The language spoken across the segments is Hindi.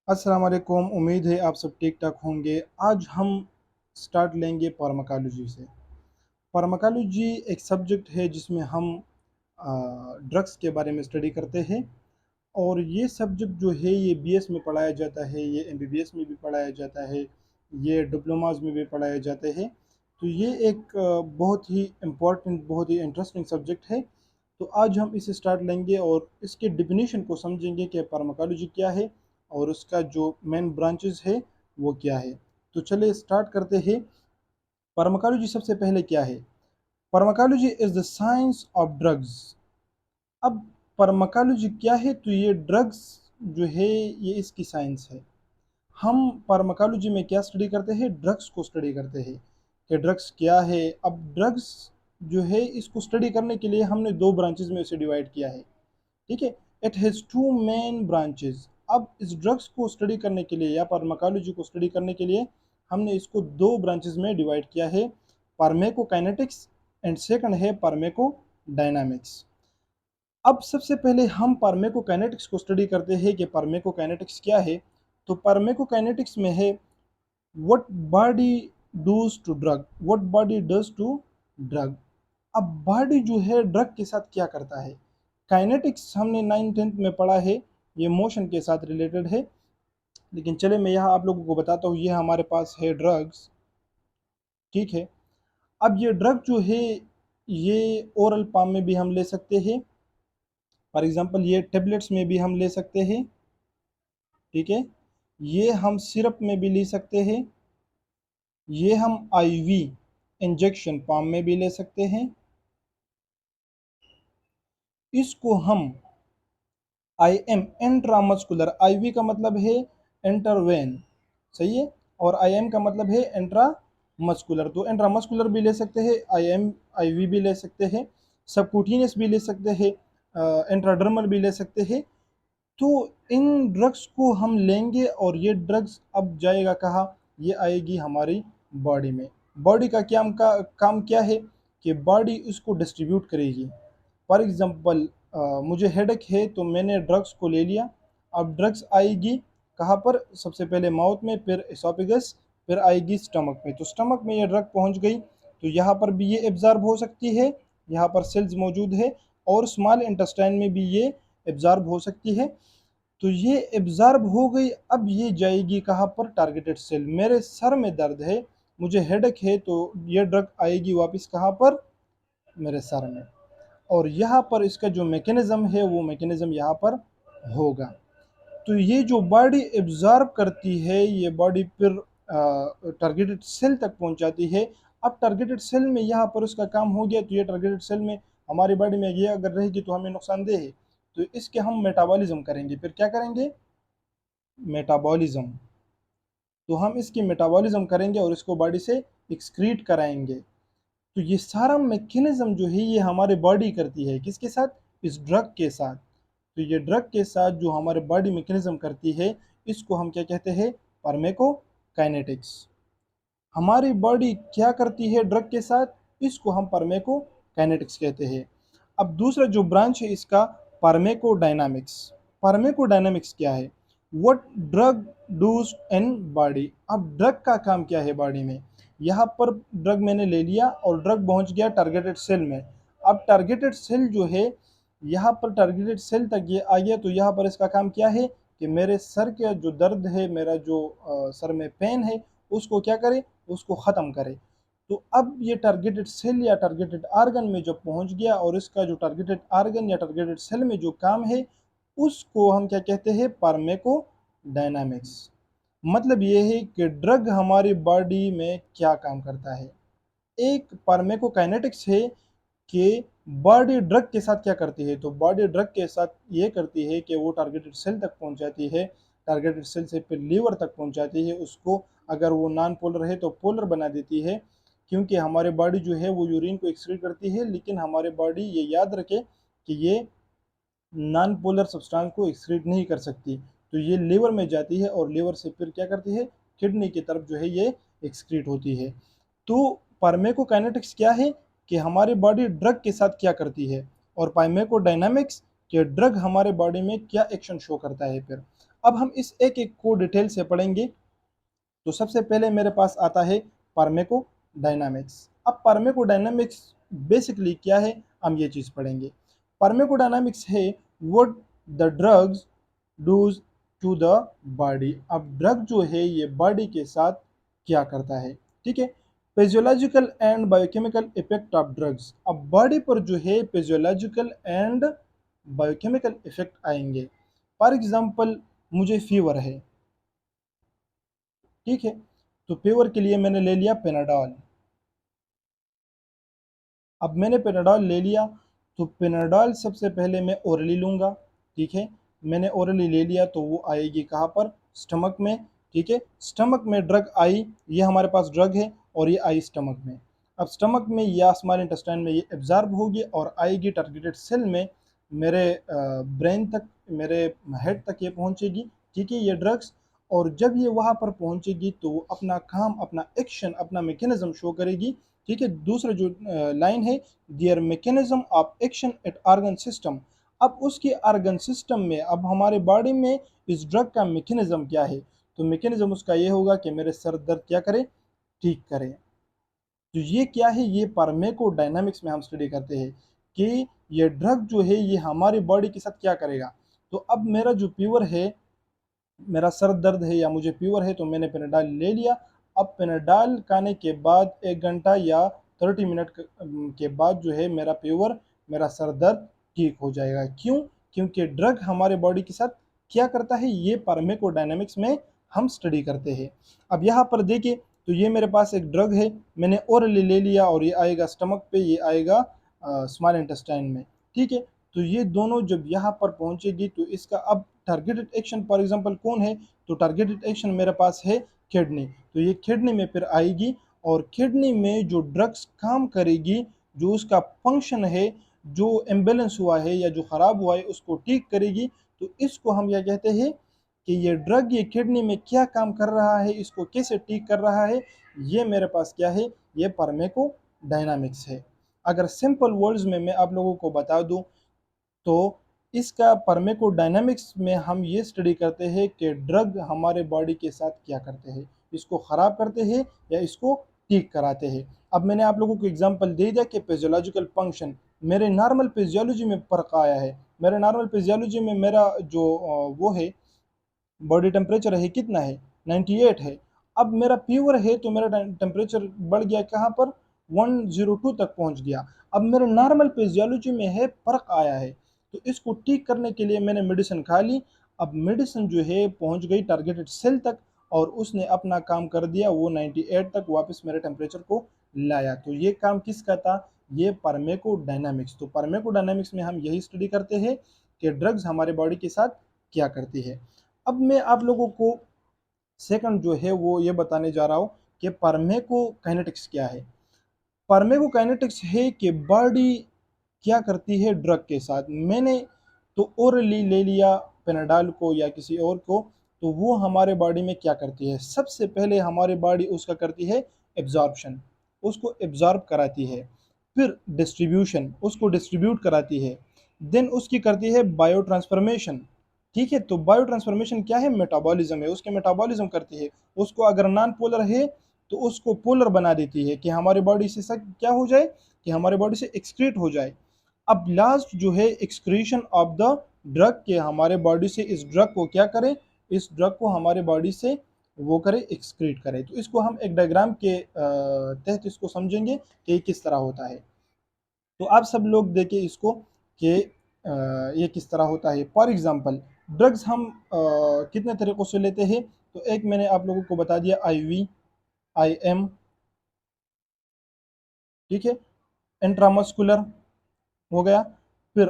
अस्सलाम वालेकुम। उम्मीद है आप सब ठीक ठाक होंगे। आज हम स्टार्ट लेंगे फार्माकोलॉजी से। फार्माकोलॉजी एक सब्जेक्ट है जिसमें हम ड्रग्स के बारे में स्टडी करते हैं। और ये सब्जेक्ट जो है ये बीएस में पढ़ाया जाता है, ये एमबीबीएस में भी पढ़ाया जाता है, ये डिप्लोमास में भी पढ़ाया जाते हैं। तो ये एक बहुत ही इम्पोर्टेंट, बहुत ही इंटरेस्टिंग सब्जेक्ट है। तो आज हम इसे स्टार्ट लेंगे और इसके डिफिनीशन को समझेंगे कि फार्माकोलॉजी क्या है और उसका जो मेन ब्रांचेस है वो क्या है। तो चलिए स्टार्ट करते हैं। फार्माकोलॉजी सबसे पहले क्या है? Pharmacology is the science of drugs. अब फार्माकोलॉजी क्या है? तो ये ड्रग्स जो है ये इसकी साइंस है। हम फार्माकोलॉजी में क्या स्टडी करते हैं? ड्रग्स को स्टडी करते हैं कि ड्रग्स क्या है। अब ड्रग्स जो है इसको स्टडी करने के लिए हमने दो ब्रांचेस में इसे डिवाइड किया है। ठीक है, it has two main branches. अब इस ड्रग्स को स्टडी करने के लिए या फार्माकोलॉजी को स्टडी करने के लिए हमने इसको दो ब्रांचेस में डिवाइड किया है, फार्मेकोकाइनेटिक्स एंड सेकंड है फार्मेकोडायनामिक्स। अब सबसे पहले हम फार्मेकोकाइनेटिक्स को स्टडी करते हैं कि फार्मेकोकाइनेटिक्स क्या है। तो फार्मेकोकाइनेटिक्स में है what body does to drug, what body does to drug. अब बॉडी जो है ड्रग के साथ क्या करता है। काइनेटिक्स हमने 9th-10th में पढ़ा है, ये मोशन के साथ रिलेटेड है। लेकिन चले मैं यहाँ आप लोगों को बताता हूँ, ये हमारे पास है ड्रग्स। ठीक है, अब ये ड्रग जो है ये ओरल फॉर्म में भी हम ले सकते हैं। फॉर एग्जांपल ये टेबलेट्स में भी हम ले सकते हैं। ठीक है, ये हम सिरप में भी ले सकते हैं, ये हम आईवी इंजेक्शन फॉर्म में भी ले सकते हैं। इसको हम आईएम इंट्रामस्कुलर, आईवी का मतलब है इंटरवेन, सही है, और आईएम का मतलब है इंट्रा मस्कुलर। तो इंट्रामस्कुलर भी ले सकते हैं, आईएम आईवी भी ले सकते हैं, सबक्यूटेनियस भी ले सकते हैं, इंट्राडर्मल भी ले सकते हैं। तो इन ड्रग्स को हम लेंगे और ये ड्रग्स अब जाएगा कहाँ? ये आएगी हमारी बॉडी में। बॉडी का काम क्या है कि बॉडी इसको डिस्ट्रीब्यूट करेगी। फॉर एग्जांपल मुझे हेडेक है तो मैंने ड्रग्स को ले लिया। अब ड्रग्स आएगी कहाँ पर? सबसे पहले माउथ में, फिर एसोफेगस, फिर आएगी स्टमक में। तो स्टमक में ये ड्रग पहुँच गई तो यहाँ पर भी ये एब्जॉर्ब हो सकती है, यहाँ पर सेल्स मौजूद है, और स्मॉल इंटेस्टाइन में भी ये एब्जॉर्ब हो सकती है। तो ये एब्जॉर्ब हो गई, अब ये जाएगी कहाँ पर? Targeted cell. मेरे सर में दर्द है, मुझे हेडेक है, तो ये ड्रग आएगी वापस कहाँ पर? मेरे सर में। और यहाँ पर इसका जो मैकेनिज्म है वो मैकेनिज्म यहाँ पर होगा। तो ये जो बॉडी एब्जॉर्ब करती है ये बॉडी फिर टारगेटेड सेल तक पहुँचाती है। अब टारगेटेड सेल में यहाँ पर उसका काम हो गया, तो ये टारगेटेड सेल में हमारी बॉडी में ये अगर रहेगी तो हमें नुकसानदेह है। तो इसके हम मेटाबॉलिज्म करेंगे। फिर क्या करेंगे? मेटाबॉलिज्म। तो हम इसकी मेटाबॉलिज्म करेंगे और इसको बॉडी से एक्सक्रीट कराएंगे। तो ये सारा मैकेनिज्म जो है ये हमारे बॉडी करती है, किसके साथ? इस ड्रग के साथ। तो ये ड्रग के साथ जो हमारे बॉडी मैकेनिज्म करती है इसको हम क्या कहते हैं? फार्मेकोकाइनेटिक्स। हमारी बॉडी क्या करती है ड्रग के साथ? इसको हम फार्मेकोकाइनेटिक्स कहते हैं। अब दूसरा जो ब्रांच है इसका फार्मेकोडायनामिक्स। फार्मेकोडायनामिक्स क्या है? What drug does in body. अब ड्रग का काम क्या है बॉडी में? यहाँ पर ड्रग मैंने ले लिया और ड्रग पहुँच गया टारगेटेड सेल में। अब टारगेटेड सेल जो है यहाँ पर टारगेटेड सेल तक ये आ गया, तो यहाँ पर इसका काम क्या है कि मेरे सर के जो दर्द है, मेरा जो सर में पेन है, उसको क्या करे? उसको ख़त्म करे। तो अब ये टारगेटेड सेल या टारगेटेड आर्गन में जब पहुंच गया और इसका जो टारगेटेड आर्गन या टारगेटेड सेल में जो काम है उसको हम क्या कहते हैं? फार्मेकोडायनामिक्स। मतलब ये है कि ड्रग हमारी बॉडी में क्या काम करता है। एक फार्मेकोकाइनेटिक्स है कि बॉडी ड्रग के साथ क्या करती है। तो बॉडी ड्रग के साथ ये करती है कि वो टारगेटेड सेल तक पहुंचाती है, टारगेटेड सेल से फिर लीवर तक पहुंचाती है, उसको अगर वो नॉन पोलर है तो पोलर बना देती है। क्योंकि हमारे बॉडी जो है वो यूरिन को एक्सक्रीट करती है, लेकिन हमारे बॉडी ये याद रखे कि ये नॉन पोलर सब्सटेंस को एक्सक्रीट नहीं कर सकती। तो ये लीवर में जाती है और लीवर से फिर क्या करती है? किडनी की तरफ जो है ये एक्सक्रीट होती है। तो फार्मेकोकाइनेटिक्स क्या है कि हमारी बॉडी ड्रग के साथ क्या करती है, और फार्मेकोडायनामिक्स कि ड्रग हमारे बॉडी में क्या एक्शन शो करता है। फिर अब हम इस एक एक को डिटेल से पढ़ेंगे। तो सबसे पहले मेरे पास आता है फार्माकोडायनामिक्स। अब फार्माकोडायनामिक्स बेसिकली क्या है, हम ये चीज़ पढ़ेंगे। फार्माकोडायनामिक्स है what the drugs does to the body. अब ड्रग जो है ये बॉडी के साथ क्या करता है, ठीक है। Physiological and biochemical effect of drugs. अब बॉडी पर जो है फिजियोलॉजिकल एंड बायोकेमिकल इफेक्ट आएंगे। फॉर एग्जांपल मुझे फीवर है, ठीक है, तो फीवर के लिए मैंने ले लिया पेनाडॉल। अब मैंने पेनाडॉल ले लिया, तो पेनाडॉल सबसे पहले मैं ओरली लूँगा, ठीक है। मैंने ओरली ले लिया तो वो आएगी कहाँ पर, स्टमक में, ठीक है। स्टमक में ड्रग आई, ये हमारे पास ड्रग है और ये आई स्टमक में। अब स्टमक में या स्मॉल इंटेस्टाइन में ये एब्जॉर्ब होगी और आएगी टारगेटेड सेल में, मेरे ब्रेन तक, मेरे हेड तक ये पहुँचेगी, ठीक है, ये ड्रग्स। और जब ये वहाँ पर पहुँचेगी तो वो अपना काम, अपना एक्शन, अपना मैकेनिज्म शो करेगी, ठीक है। दूसरा जो लाइन है, their mechanism of action at organ system. अब उसके ऑर्गन सिस्टम में, अब हमारे बॉडी में इस ड्रग का मैकेनिज्म क्या है, तो मैकेनिज्म उसका ये होगा कि मेरे सर दर्द क्या करे, ठीक करे। तो ये क्या है, ये फार्माकोडायनामिक्स में हम स्टडी करते हैं कि ये ड्रग जो है ये हमारी बॉडी के साथ क्या करेगा। तो अब मेरा जो फीवर है, मेरा सर दर्द है या मुझे फीवर है, तो मैंने पेनाडाल ले लिया। अब पेनाडाल खाने के बाद 1 घंटा या 30 मिनट के बाद जो है मेरा फीवर, मेरा सर दर्द ठीक हो जाएगा। क्यों? क्योंकि ड्रग हमारे बॉडी के साथ क्या करता है, ये फार्माकोडायनामिक्स में हम स्टडी करते हैं। अब यहाँ पर देखिए, तो ये मेरे पास एक ड्रग है, मैंने ओरली ले लिया और ये आएगा स्टमक पे, ये आएगा स्मॉल इंटेस्टाइन में, ठीक है। तो ये दोनों जब यहाँ पर पहुँचेगी तो इसका अब टारगेटेड एक्शन फॉर एग्जांपल कौन है, तो टारगेटेड एक्शन मेरे पास है किडनी। तो ये किडनी में फिर आएगी और किडनी में जो ड्रग्स काम करेगी, जो उसका फंक्शन है, जो इम्बेलेंस हुआ है या जो ख़राब हुआ है उसको ठीक करेगी। तो इसको हम क्या कहते हैं कि ये ड्रग ये किडनी में क्या काम कर रहा है, इसको कैसे ठीक कर रहा है, ये मेरे पास क्या है, ये फार्माकोडायनामिक्स है। अगर सिंपल वर्ड्स में मैं आप लोगों को बता दूं तो इसका फार्माकोडायनामिक्स में हम ये स्टडी करते हैं कि ड्रग हमारे बॉडी के साथ क्या करते हैं, इसको ख़राब करते हैं या इसको ठीक कराते हैं। अब मैंने आप लोगों को एग्जांपल दे दिया कि फिजियोलॉजिकल फंक्शन, मेरे नॉर्मल फिजियोलॉजी में फ़र्क आया है। मेरे नॉर्मल फिजियोलॉजी में मेरा जो वो है, बॉडी टेम्परेचर है कितना है, 98 है। अब मेरा फीवर है तो मेरा टेम्परेचर बढ़ गया कहाँ पर, 102 तक पहुँच गया। अब मेरे नॉर्मल फिजियोलॉजी में है, फ़र्क आया है। तो इसको ठीक करने के लिए मैंने मेडिसिन खा ली। अब मेडिसिन जो है पहुँच गई टारगेटेड सेल तक और उसने अपना काम कर दिया, वो 98 तक वापस मेरे टेम्परेचर को लाया। तो ये काम किसका था, ये फार्माकोडायनामिक्स। तो फार्माकोडायनामिक्स में हम यही स्टडी करते हैं कि ड्रग्स हमारे बॉडी के साथ क्या करती है। अब मैं आप लोगों को सेकंड जो है वो ये बताने जा रहा हूँ कि फार्माकोकाइनेटिक्स क्या है। फार्माकोकाइनेटिक्स है कि बॉडी क्या करती है ड्रग के साथ। मैंने तो ओरली ले लिया पेनाडाल को या किसी और को, तो वो हमारे बॉडी में क्या करती है, सबसे पहले हमारी बॉडी उसका करती है एब्जॉर्प्शन, उसको एब्जॉर्ब कराती है। फिर डिस्ट्रीब्यूशन, उसको डिस्ट्रीब्यूट कराती है। देन उसकी करती है बायो ट्रांसफॉर्मेशन, ठीक है। तो बायो ट्रांसफॉर्मेशन क्या है, मेटाबॉलिज्म है, उसके मेटाबॉलिज्म करती है। उसको अगर नॉन पोलर है तो उसको पोलर बना देती है कि हमारे बॉडी से सब क्या हो जाए, कि हमारे बॉडी से एक्सक्रीट हो जाए। अब लास्ट जो है एक्सक्रीशन ऑफ द ड्रग, के हमारे बॉडी से इस ड्रग को क्या करें, इस ड्रग को हमारे बॉडी से वो करे, एक्सक्रीट करे। तो इसको हम एक डायग्राम के तहत इसको समझेंगे कि ये किस तरह होता है। तो आप सब लोग देखें इसको कि ये किस तरह होता है। फॉर एग्जांपल ड्रग्स हम कितने तरीक़ों से लेते हैं, तो एक मैंने आप लोगों को बता दिया, आईवी, आईएम, ठीक है, इंट्रामस्कुलर हो गया। फिर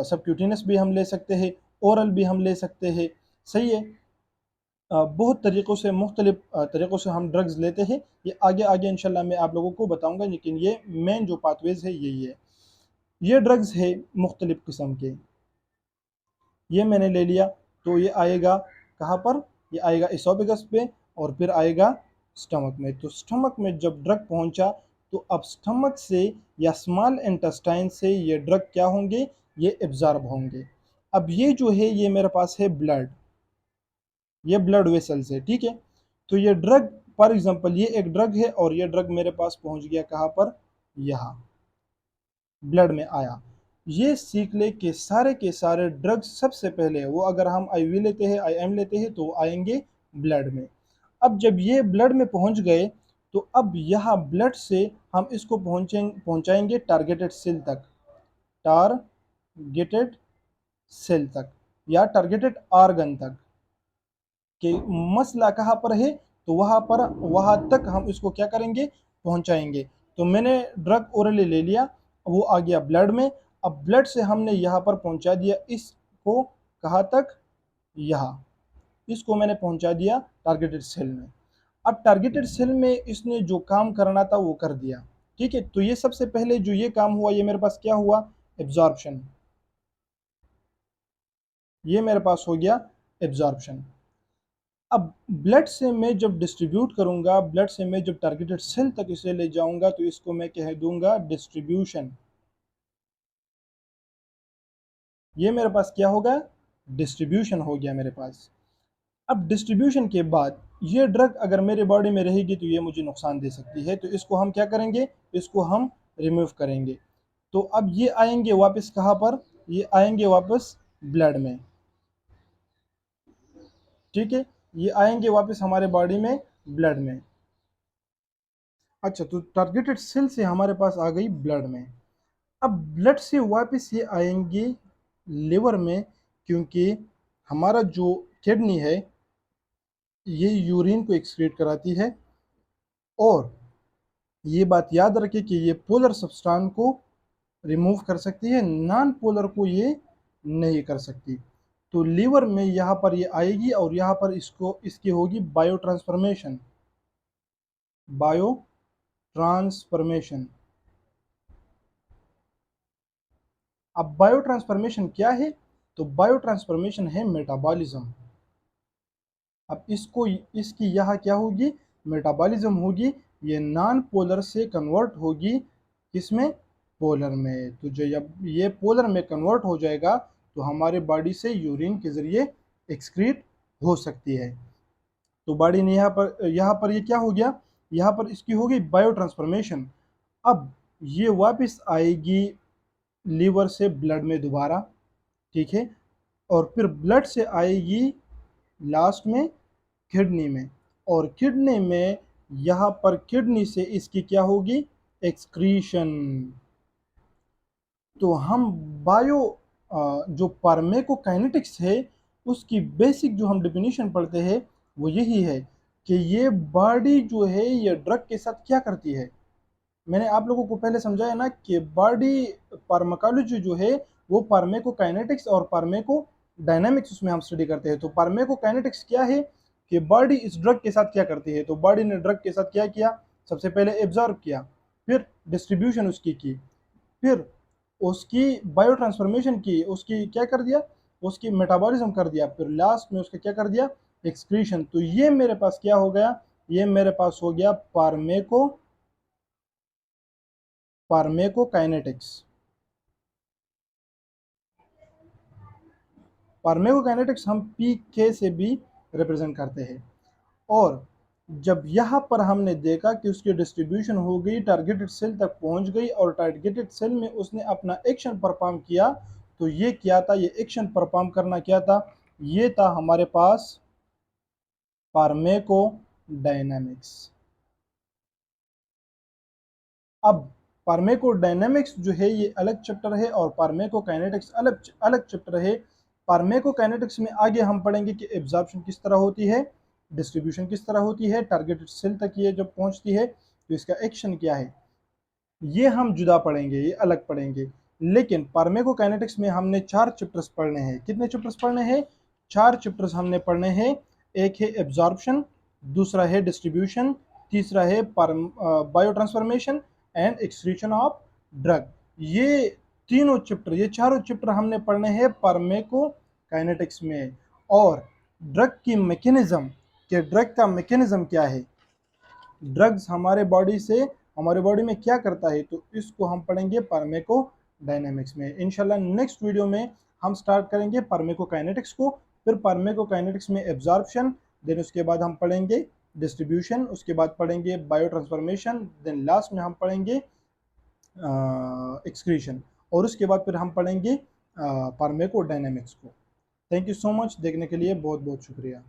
सबक्यूटेनियस भी हम ले सकते हैं, ओरल भी हम ले सकते हैं, सही है। बहुत तरीक़ों से, मुख्तलिफ तरीक़ों से हम ड्रग्स लेते हैं। ये आगे आगे इंशाल्लाह मैं आप लोगों को बताऊंगा, लेकिन ये मेन जो पाथवेज है यही है। ये ड्रग्स है मुख्तलिफ किस्म के, ये मैंने ले लिया, तो ये आएगा कहाँ पर, ये आएगा एसोफेगस पे और फिर आएगा स्टमक में। तो स्टमक में जब ड्रग पहुंचा तो अब स्टमक से या स्मॉल इंटेस्टाइन से ये ड्रग क्या होंगे, ये एब्जॉर्ब होंगे। अब ये जो है ये मेरे पास है ब्लड, ये ब्लड वेसल्स है, ठीक है। तो ये ड्रग, फॉर एग्जांपल ये एक ड्रग है और ये ड्रग मेरे पास पहुंच गया कहाँ पर, यहाँ ब्लड में आया। ये सीख ले के सारे ड्रग्स सबसे पहले वो अगर हम आईवी लेते हैं, आईएम लेते हैं तो आएंगे ब्लड में। अब जब ये ब्लड में पहुंच गए तो अब यहाँ ब्लड से हम इसको पहुंचाएंगे टारगेटेड सेल तक, टारगेटेड सेल तक या टारगेटेड ऑर्गन तक। कि मसला कहाँ पर है, तो वहाँ तक हम इसको क्या करेंगे, पहुंचाएंगे। तो मैंने ड्रग ओरली ले लिया, वो आ गया ब्लड में। अब ब्लड से हमने यहाँ पर पहुंचा दिया इसको, कहाँ तक, यहाँ, इसको मैंने पहुंचा दिया टारगेटेड सेल में। अब टारगेटेड सेल में इसने जो काम करना था वो कर दिया, ठीक है। तो ये सबसे पहले जो ये काम हुआ, ये मेरे पास क्या हुआ, एब्जॉर्प्शन, ये मेरे पास हो गया एब्जॉर्प्शन। अब ब्लड से मैं जब डिस्ट्रीब्यूट करूंगा, ब्लड से मैं जब टारगेटेड सेल तक इसे ले जाऊंगा, तो इसको मैं कह दूंगा डिस्ट्रीब्यूशन। ये मेरे पास क्या होगा, डिस्ट्रीब्यूशन हो गया मेरे पास। अब डिस्ट्रीब्यूशन के बाद ये ड्रग अगर मेरे बॉडी में रहेगी तो ये मुझे नुकसान दे सकती है, तो इसको हम क्या करेंगे, इसको हम रिमूव करेंगे। तो अब ये आएंगे वापस कहाँ पर, ये आएंगे वापस ब्लड में, ठीक है। ये आएंगे वापस हमारे बॉडी में, ब्लड में। अच्छा, तो टारगेटेड सेल से हमारे पास आ गई ब्लड में। अब ब्लड से वापस ये आएंगे लिवर में, क्योंकि हमारा जो किडनी है ये यूरिन को एक्सक्रीट कराती है, और ये बात याद रखें कि ये पोलर सब्सटेंस को रिमूव कर सकती है, नॉन पोलर को ये नहीं कर सकती। तो लीवर में यहाँ पर ये आएगी और यहाँ पर इसको इसकी होगी बायो ट्रांसफॉर्मेशन, बायो ट्रांसफॉर्मेशन। अब बायो ट्रांसफॉर्मेशन क्या है, तो बायो ट्रांसफॉर्मेशन है मेटाबॉलिज्म। अब इसको इसकी यहाँ क्या होगी, मेटाबॉलिज्म होगी। ये नॉन पोलर से कन्वर्ट होगी किसमें, पोलर में। तो जब ये पोलर में कन्वर्ट हो जाएगा तो हमारे बॉडी से यूरिन के ज़रिए एक्सक्रीट हो सकती है। तो बॉडी ने यहाँ पर ये क्या हो गया, यहाँ पर इसकी हो गई बायो ट्रांसफॉर्मेशन। अब ये वापस आएगी लीवर से ब्लड में दोबारा, ठीक है। और फिर ब्लड से आएगी लास्ट में किडनी में, और किडनी में यहाँ पर किडनी से इसकी क्या होगी, एक्सक्रीशन। तो हम बायो जो फार्माकोकाइनेटिक्स है उसकी बेसिक जो हम डेफिनेशन पढ़ते हैं वो यही है कि ये बॉडी जो है ये ड्रग के साथ क्या करती है। मैंने आप लोगों को पहले समझाया ना कि बॉडी फार्माकोलॉजी जो है वो फार्माकोकाइनेटिक्स और फार्माको डायनामिक्स उसमें हम स्टडी करते हैं। तो फार्माकोकाइनेटिक्स क्या है कि बॉडी इस ड्रग के साथ क्या करती है। तो बॉडी ने ड्रग के साथ क्या किया, सबसे पहले एब्जॉर्ब किया, फिर डिस्ट्रीब्यूशन उसकी की, फिर उसकी बायो ट्रांसफॉर्मेशन की, उसकी क्या कर दिया, उसकी मेटाबॉलिज्म कर दिया, फिर लास्ट में उसका क्या कर दिया, एक्सक्रीशन। तो ये मेरे पास क्या हो गया, ये मेरे पास हो गया फार्माकोकाइनेटिक्स। फार्माकोकाइनेटिक्स हम पीके से भी रिप्रेजेंट करते हैं। और जब यहाँ पर हमने देखा कि उसकी डिस्ट्रीब्यूशन हो गई, टारगेटेड सेल तक पहुँच गई और टारगेटेड सेल में उसने अपना एक्शन परफॉर्म किया, तो ये क्या था, ये एक्शन परफॉर्म करना क्या था, ये था हमारे पास फार्माकोडायनामिक्स। अब फार्माकोडायनामिक्स जो है ये अलग चैप्टर है और फार्माकोकाइनेटिक्स अलग अलग चैप्टर है। फार्माकोकाइनेटिक्स में आगे हम पढ़ेंगे कि एब्जॉर्प्शन किस तरह होती है, डिस्ट्रीब्यूशन किस तरह होती है, टारगेटेड सेल तक ये जब पहुंचती है तो इसका एक्शन क्या है, ये हम जुदा पढ़ेंगे, ये अलग पढ़ेंगे। लेकिन फार्माकोकाइनेटिक्स में हमने 4 चैप्टर्स पढ़ने हैं। कितने चैप्टर्स पढ़ने हैं, 4 चैप्टर्स हमने पढ़ने हैं। एक है एब्जॉर्प्शन, दूसरा है डिस्ट्रीब्यूशन, तीसरा है bio transformation and excretion of drug. ये तीनों चैप्टर, ये चारों चैप्टर हमने पढ़ने हैं फार्माकोकाइनेटिक्स में। और ड्रग की मैकेनिज्म, कि ड्रग का मैकेनिज्म क्या है, ड्रग्स हमारे बॉडी में क्या करता है, तो इसको हम पढ़ेंगे फार्माको डायनेमिक्स में। इंशाल्लाह नेक्स्ट वीडियो में हम स्टार्ट करेंगे फार्माकोकाइनेटिक्स को, फिर फार्माकोकाइनेटिक्स में एब्जॉर्प्शन, देन उसके बाद हम पढ़ेंगे डिस्ट्रीब्यूशन, उसके बाद पढ़ेंगे बायो ट्रांसफॉर्मेशन, देन लास्ट में हम पढ़ेंगे एक्सक्रीशन, और उसके बाद फिर हम पढ़ेंगे फार्माकोडायनेमिक्स को। थैंक यू सो मच, देखने के लिए बहुत बहुत शुक्रिया।